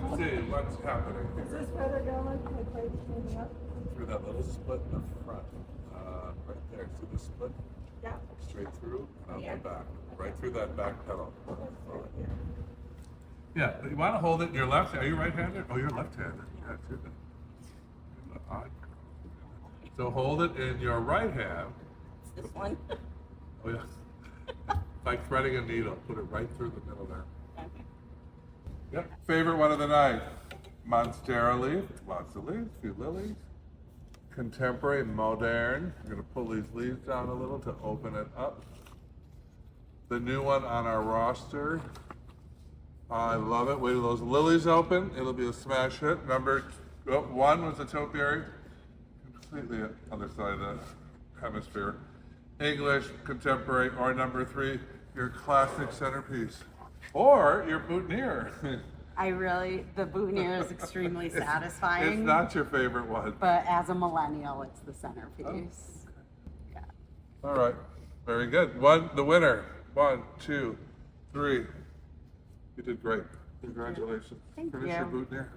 Let's see what's happening Is this where they're going? The plate's moving up? through that little split in the front. Right there. See the split? Yeah. Straight through and out Yeah. the back. Right through that back pedal. Yeah, you want to hold it in your left. Are you right-handed? Oh, you're left-handed. Yeah, too. Odd. So hold it in your right hand. This one? Oh yeah. Like threading a needle. Put it right through the middle there. Okay. Yep. Favorite one of the night. Monstera leaf. Lots of leaves. Few lilies. Contemporary, modern. I'm going to pull these leaves down a little to open it up. The new one on our roster. I love it. Wait till those lilies open. It'll be a smash hit. Number one was a topiary. Completely other side of the hemisphere. English, contemporary, or number three, your classic centerpiece. Or your boutonniere. The boutonniere is extremely satisfying. It's not your favorite one. But as a millennial, it's the centerpiece. Yeah. All right, very good. The winner. 1, 2, 3. You did great. Congratulations. Thank Finish you. your boutonniere.